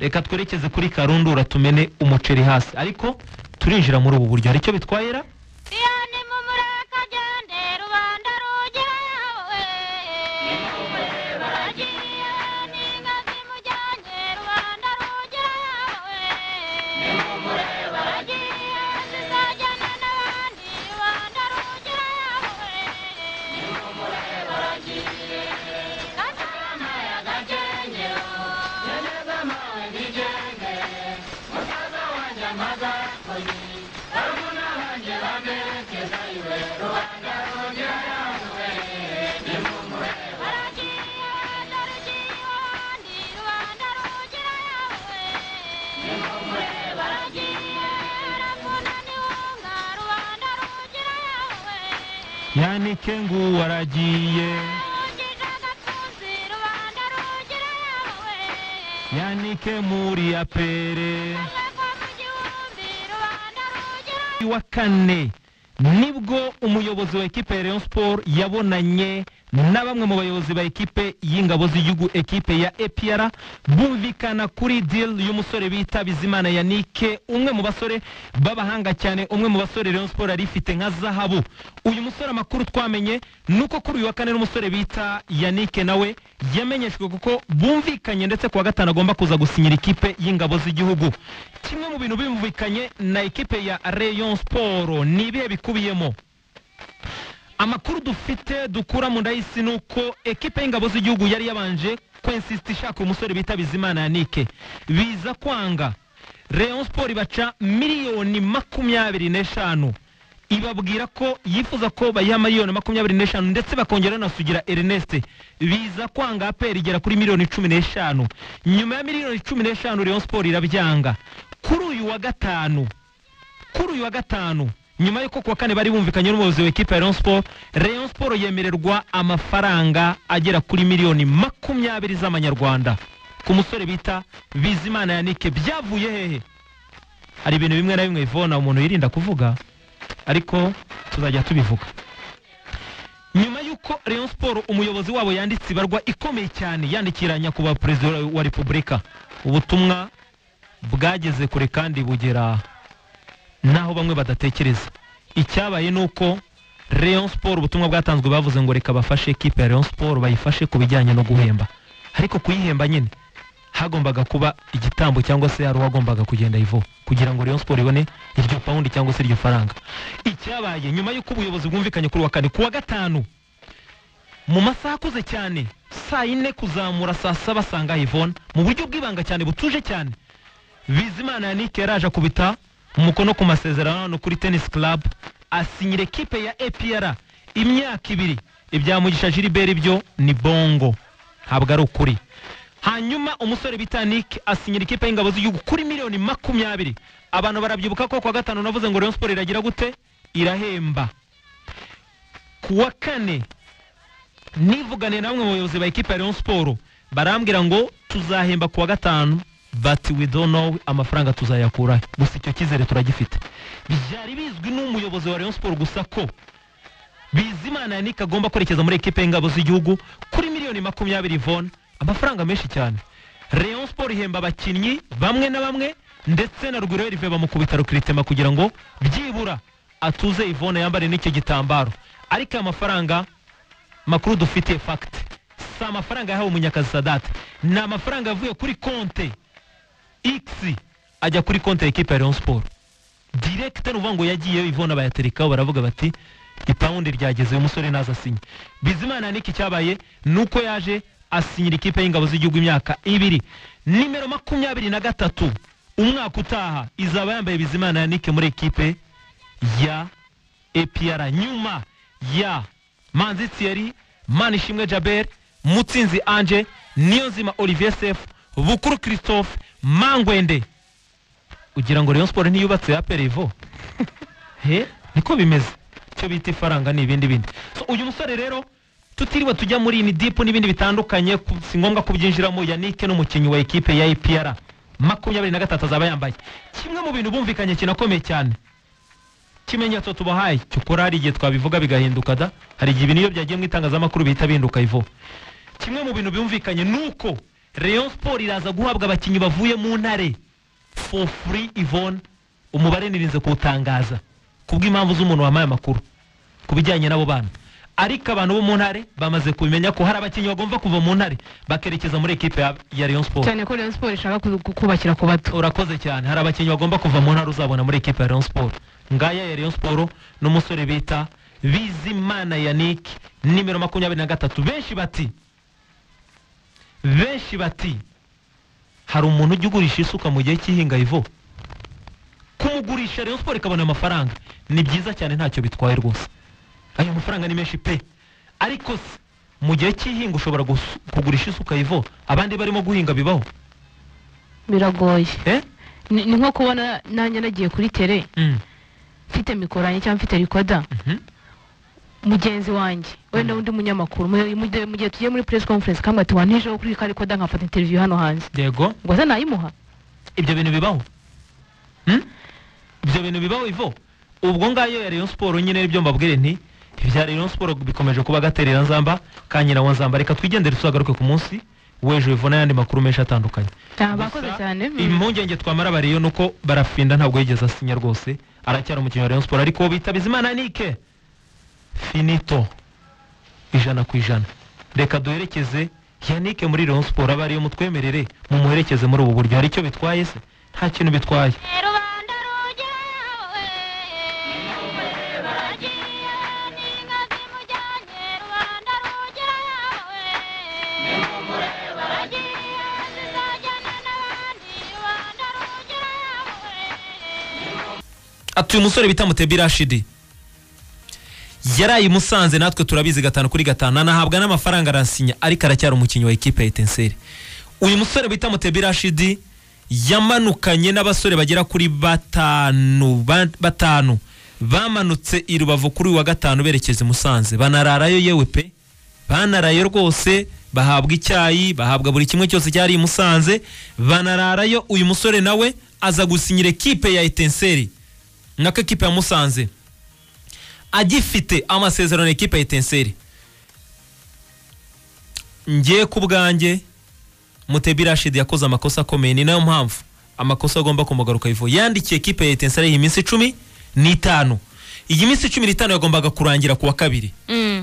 reka twerekeze kuri Karundura tumene umuceri hasi ariko turinjira muri ubu buryo aricyo bitwayera Yanike ngu waragiye Yanike muri apere wa kane nibwo umuyobozi wa ekipe ya Rayon Sport yabonanye na bamwe mu bayobozi ba ekipe y'ingabo z'igihugu ekipe ya APR bumvikana kuri deal y'umusore bita Bizimana Yanike umwe mu basore babahanga cyane umwe mu basore Rayon Sport ari ifite nka zahabu uyu musore amakuru twamenye nuko kuri uyu wa kane n'umusore bita Yanike nawe yamenyeshwe kuko bumvikanye ndetse kuwa gatanu agomba kuza gusinyira ikipe y'ingabo z'igihugu kimwe mu bintu bimvikanye na ekipe ya Rayon Sport ni ibihe bikubiyemo amakuru dufite dukura mu ndahisi nuko ekipe y'ingabo z'igihugu yari yabanje kwensist ishaka umusore bita Bizimana Yanike biza kwanga Rayon Sport baca miliyoni 25 ibabwira ko yifuza ko bayiha miliyoni 25 ndetse bakongera na Sugira Ernest biza kwanga APR igera kuri miliyoni 15 nyuma ya miliyoni 15 Rayon Sport irabyanga kuri uyu wa gatanu nyuma yuko kuwa kane bari bumvikanye n'umuyobozi wa ekipe ya Rayon Sport yemererwa amafaranga agera kuri miliyoni 20 z'amanyarwanda ku musore bita Bizimana Yanike byavuye hehe hari ibintu bimwe na bimwe ivona umuntu yirinda kuvuga ariko tuzajya tubivuga nyuma yuko Rayon Sport umuyobozi wabo yanditse ibarwa ikomeye cyane yandikiranya kuba president wa Republika ubutumwa bwageze kure kandi bugera naho bamwe badatekereza icyabaye nuko Rayon Sport ubutumwa bwatanzwe bavuze ngo reka bafashe ekipe ya Rayon Sport bayifashe kubijyanye no guhemba ariko kuyihemba nyine hagombaga kuba igitambo cyangwa se yari wagombaga kugenda ivo kugira ngo Rayon Sport ibone iryo pound cyangwa se iryo faranga icyabaye nyuma yuko ubuyobozi bwumvikanye kuri wa kane kuwa gatanu mu masaha akuze cyane saa 4 kuzamura saa 7 sanga Yvonne mu buryo bwibanga cyane butuje cyane Bizimana Yanike yaraje kubita umukono ku masezerano kuri tennis club asinyira ekipe ya APR imyaka 2 ibya Mugisha Gilbert ibyo ni bongo ntabwo ari ukuri hanyuma umusore bita Yanike asinyira ekipe y'ingabo z'igihugu kuri miliyoni 20 abantu barabyibuka ko kwa gatanu navuze ngo Rayon Sport iragira gute irahemba kuwa kane nivugane namwe mu bayobozi ba ekipe ya Rayon Sport barambwira ngo tuzahemba kuwa gatanu but we don't know amafaranga tuzayakura gusa icyo kizere turagifite byari bizwi n'umuyobozi wa Rayon Sport gusa ko Bizimana Yanike agomba kwerekeza muri ekipe y'ingabo z'igihugu kuri miliyoni 20 Yvonne amafaranga menshi cyane Rayon Sport ihemba abakinnyi bamwe na bamwe ndetse na Rugwiro Herve bamukubita rukritema kugira ngo byibura atuze Yvonne yambare n'icyo gitambaro ariko amafaranga makuru dufite fact sa amafaranga yahawe Munyakazi Sadat na amafaranga yavuye kuri konte X ajya kuri konte ya ekipe ya Rayon Sport direct n'uvuga ngo yagiye Yvonne abayaterekaho baravuga bati ipaundi ryageze umusore naza asinye Bizimana Yanike cyabaye nuko yaje asinyira ikipe y'ingabo z'igihugu imyaka 2 nimero 23 umwaka utaha izaba yambaye Bizimana Yanike muri ekipe ya APR nyuma ya Manzi Thierry Manishimwe Jaber Mutsinzi Ange Niyonzima Olivier Sef Bukuru Christophe Mangwende ugira ngo Rayon Sport ntiyubatse ya Perevo niko bimeze cyo bita ifaranga n'ibindi so uyu musore rero tutiriwe tujya muri ni deep n'ibindi bitandukanye si ngombwa kubyinjiramo Yanike n'umukinyi wa ekipe ya APR 23 azaba yambaye kimwe mu bintu bumvikanye kinakomeye cyane kimenyetso tubahaye cyukora hari igihe twabivuga bigahinduka da hari igihe ibintu iyo byagiye mu itangazamakuru bihita binduka ivo kimwe mu bintu bumvikanye nuko Rayon Sport iraza guhabwa abakinnyi bavuye mu ntare for free. Yvonne, umubare nirinze kuwutangaza kubw'impamvu z'umuntu wamaye amakuru kubijyanye nabo bana, ariko abantu bo mu ntare bamaze kubimenya ko hari abakinnyi bagomba kuva mu ntare bakerekeza muri ekipe ya Rayon Sport, cyane ko Rayon Sport ishaka kubakira ku bato. Urakoze cyane. Hari abakinnyi bagomba kuva mu ntare uzabona muri ekipe ya Rayon Sport. Ngaya ya Rayon Sport n'umusore bita Bizimana Yannick nimero 23. benshi bati hari umuntu ujya ugurisha isuka mu gihe cy'ihinga Ivo, kumugurisha Rayon Sport ikabona amafaranga ni byiza cyane, ntacyo bitwaye rwose. Ayo mafaranga ni menshi pe, ariko mu gihe cy'ihinga ushobora kugurisha isuka Ivo, abandi barimo guhinga bibaho biragoye. Ni nko kubona nanjye nagiye kuri tele mfite mikoranye cyangwa mfite recorder, mugenzi wanjye wenda undi munyamakuru mu gihe tugiye muri press conference kamba tuwanije kuri recorder nkafata interview hano hanze, yego ngo za nayimuha. Ibyo bintu bibaho Ivo. Ubwo ngayo ya Rayon Sport nyine ibyo mbabwire nti ibya Rayon Sport bikomeje kuba gaterera nzamba kanyina wa nzamba. Reka twigendere tuzagaruke ku munsi wejo Ivo n'ayandi makuru menshi atandukanye. Bakoze cyane. Impungenge twamara bariyo nuko barafinda ntabwo yigeze asinya rwose, aracyari umukinnyi wa Rayon Sport, ariko bita Bizimana Yannick finito 100%. Reka duherekeze Yannick muri Rayon Sport, abariyo mutwemerere mu muherekeze muri ubu buryo. Hari icyo bitwaye se? Nta kintu bitwaye. Atuye umusore bita Mutebi Rashidi yarayi Musanze, natwe turabizi 5-5 anahabwa n'amafaranga arasinya, ariko aracyari umukinnyi wa ekipe ya Etincelle. Uyu musore bita Mutebi Rashidi yamanukanye n'abasore bagera kuri batanu bamanutse i Rubavu kuri wa gatanu berekeza Musanze, banararayo yewe pe, banarayo rwose, bahabwa icyayi, bahabwa buri kimwe cyose cyari i Musanze, banararayo. Uyu musore nawe aza gusinyira ekipe ya Etincelle naka ekipe ya Musanze agifite amasezerano ekipe ya Etincelle. Ngiye ku bwanjye Mutebi Rashid yakoze amakosa akomeye, ni nayo mpamvu amakosa agomba kumugaruka Ivo. Yandikiye ekipe ya Etincelle iyi minsi 15. Iyi minsi 15 yagombaga kurangira kuwa kabiri.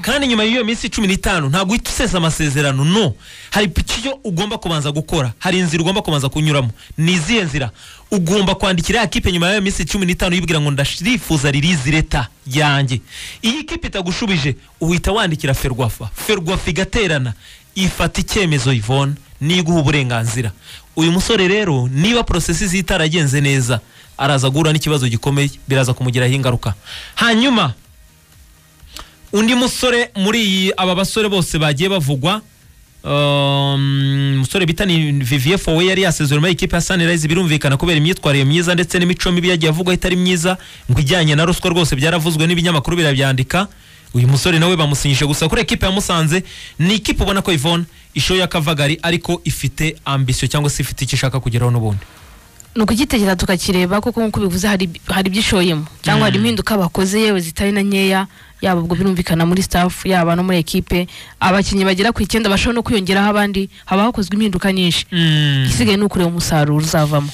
Kandi nyuma y'iyo minsi 15 ntabwo itusesa amasezerano, no. Hari icyo ugomba kubanza gukora, hari inzira ugomba kubanza kunyuramo. Ni izihe nzira? Ugomba kwandikira ekipe nyuma y'iyo minsi 15 yibwira ngo ndashirifuza release leta yanjye. Iyi ekipe itagushubije uhita wandikira Ferwafa igaterana ifata icyemezo Yvonne niguha uburenganzira. Uyu musore rero niba processes zitaragenze neza araza guhura n'ikibazo gikomeye, biraza kumugiraho ingaruka. Hanyuma undi musore muri aba basore bose bagiye bavugwa, musore bita ni Vivier Fowe yari yasezeranye ikipe ya Sunrise, birumvikana kubera imyitwarire myiza ndetse n'imico mibi yagiye avugwa itari myiza, ngo ijyanye na ruswa rwose byaravuzwe n'ibinyamakuru birabyandika. Uyu musore nawe bamusinyishe gusa kuri ekipe ya Musanze. Ni ikipe ubona ko Yvonne ishoya Kavagari, ariko ifite ambition cyangwa se ifite icyo ishaka kugeraho n'ubundi. Nuko gitegera tukakireba kuko nkuko bivuze hari byishoyemo cyangwa hari impinduka bakoze yewe zitari na nkeya, yaba ubwo birumvikana muri staff yaba no muri ekipe, abakinnyi bagera ku 9 bashobora no kwiyongeraho abandi, haba hakozwe impinduka nyinshi. Igisigaye ni ukureba umusaruro uzavamo.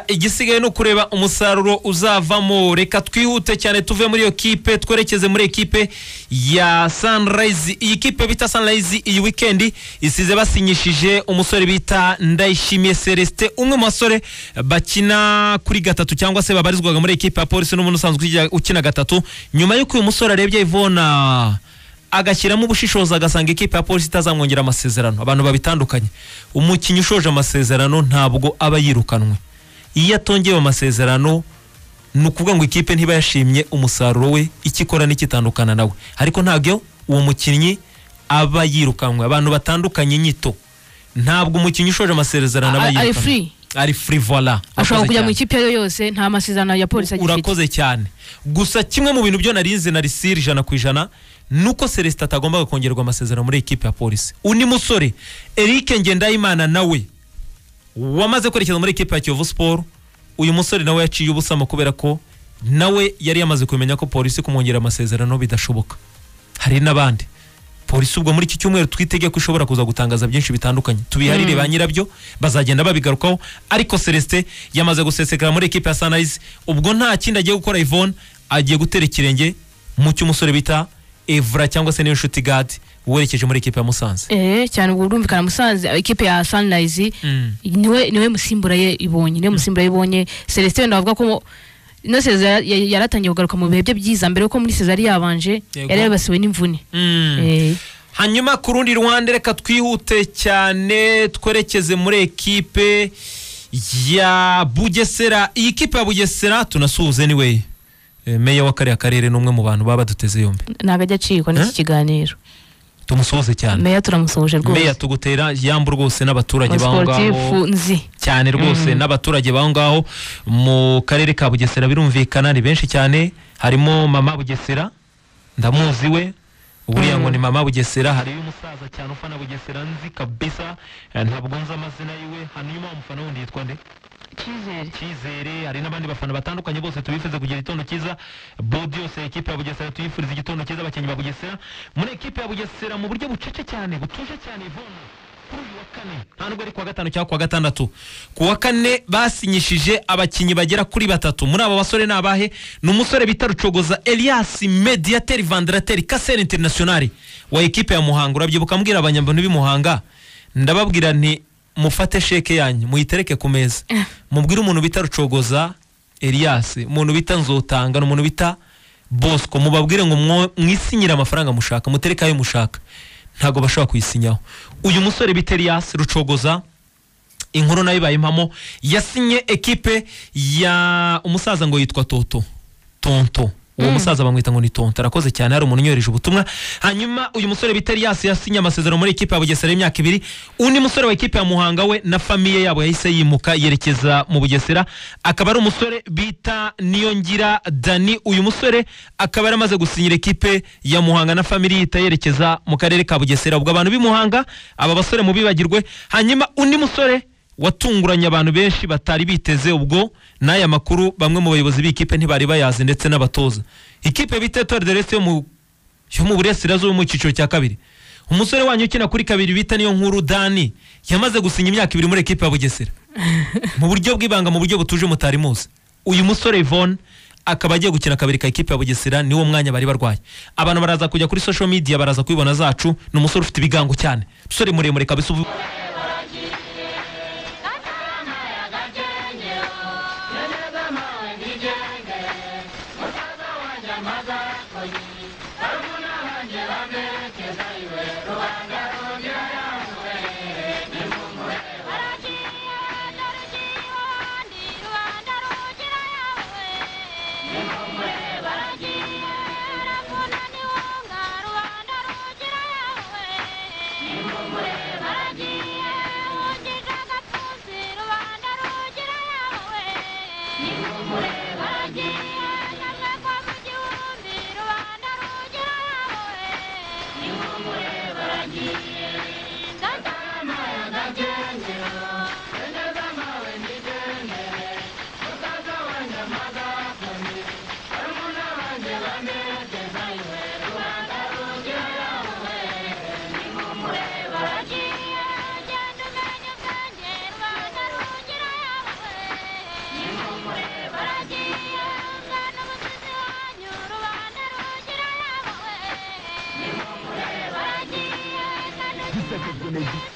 Igisigaye no kureba umusaruro uzavamo. Reka twihute cyane tuve muri iyo kipe twerekeze muri ekipe ya Sunrise. Iyi kipe bita Sunrise iyi weekend isize basinyishije umusore bita Ndayishimiye Celestin, umwe mu basore bakina kuri 3 cyangwa se babarizwaga muri ekipe ya Police n'umuntu usanzwe ukina 3. Nyuma y'uko uyu musore arebye Yvonne agashyiramo ubushishoza agasanga ekipe ya Police itazamwongera amasezerano, abantu babitandukanye. Umukinnyi ushoje amasezerano ntabwo aba yirukanwe. Iyo atongeye amasezerano nukuvuga ngo ikipe ntiba yashimye umusaruro we, ikikora n'ikitandukana nawe, ariko ntabwo uwo mukinnyi aba yirukanwe. Abantu batandukanye nyito, ntabwo umukinnyi ushoje amasezerano aba yirukanwe, ari free voila, ashobora kujya mu ikipe yose nta masezerano ya Police agifite. Urakoze cyane. Gusa kimwe mu bintu byo narinze na risiri 100% nuko Celestin atagombaga kongerwa amasezerano muri ekipe ya Police. Undi musore Eric Ngendahimana nawe wamaze kwerekeza muri ekipe ya Kiyovu Sport, uyu musore nawe yaciye ubusamo kubera ko nawe yari yamaze kumenya ko Police kumwongera amasezerano bidashoboka. Hari n'abandi polisi ubwo muri iki cyumweru twitege ko ishobora kuza gutangaza byinshi bitandukanye tubiharire ba nyirabyo bazagenda babigarukaho ariko Celestin yamaze gusesekara muri equipe ya Sunrise ubwo nta kindi agiye gukora Yvonne agiye gutera ikirenge mu cy'umusore bita Evra cyangwa se Niyonshuti God werekeje muri equipe ya Musanze cyane ubwo urumvikana Musanze equipe ya Sunrise niwe musimbura ye ibonye Celestin ndavuga ko no Cesar yaratangiye kugaruka mu bihe bye byiza mbere ko muri Cesar yabanje yari basiwe n'imvune hanyuma ku rundi ruhande reka twihute cyane twerekeze muri equipe ya Bugesera iyi equipe ya Bugesera tunasuhuze niwe meya wa kariya karere n'umwe mu bantu baba duteze yombi nagajya acikwa n'iki kiganiro tumusoze cyane meya turamusoje rwose meya tugutera yambu rwose n'abaturage bangaho cyane rwose n'abaturage bangaho mu karere ka Bugesera birumvikana ni benshi cyane harimo mama Bugesera ndamuzi we uburiya ngo ni mama Bugesera hari umusaza cyane ufana Bugesera nzi kabisa ntabwo nzi amazina yiwe hanyuma umufana wundi yitwa nde Cyizere hari n'abandi bafana batandukanye bose tubifuze kugira igitondo cyiza bodi yose equipe ya Bugesera tuyifuriza igitondo cyiza abakinnyi ba Bugesera muri equipe ya Bugesera mu buryo bucece cyane butuje cyane Yvonne kuri uyu wa kane nta nubwo ari kuwa gatanu cyangwa kuwa gatandatu kuwa kane basinyishije abakinnyi bagera kuri batatu muri aba basore nabahe n'umusore bita Rucogoza Elias Mediateur Vanderateur Casser International wa equipe ya Muhanga urabyibuka mbwira abanyambantu b'imuhanga ndababwira nti mufate sheke yanyu muyitereke ku meza mubwire umuntu bita Rucogoza Elias umuntu bita Nzotanga n'umuntu bita Bosco mubabwire ngo mwisinyira amafaranga mushaka mutereka ayo mushaka ntago bashaka kuyisinyaho uyu musore bita Elias Rucogoza inkuru nayo bayimpamo yasinye equipe ya umusaza ngo yitwa Tonto uwo musaza bamwita ngo ni Tonto arakoze cyane hari umuntu unyoreje ubutumwa hanyuma uyu musore bita Elias yasinye amasezerano muri equipe ya Bugesera y'imyaka 2 undi musore wa equipe ya Muhanga we na famille yabo yahise yimuka yerekeza mu Bugesera akaba ari umusore bita Niyongira Dani uyu musore akaba yaramaze gusinyira equipe ya Muhanga na famille yita yerekeza mu karere ka Bugesera ubwo abantu b'imuhanga aba basore mu bibagirwe hanyuma undi musore watunguranye abantu benshi batari biteze ubwo naya makuru bamwe mu bayobozi b'ikipe ntibari bayazi ndetse n'abatoza ikipe bita Etoile de l'Est yo mu Burasirazuba mu cyiciro cya kabiri umusore wanyu ukina kuri kabiri bita niyo nkuru Dani yamaze gusinya imyaka 2 muri equipe ya Bugesera mu buryo bw'ibanga mu buryo butuje mutari muzi uyu musore Yvonne akaba agiye gukina kabiri ka equipe ya Bugesera niwo mwanya bari barwaye abantu baraza kujya kuri social media baraza kubibona zacu n'umusore ufite ibigango cyane musore muremure kabisa This is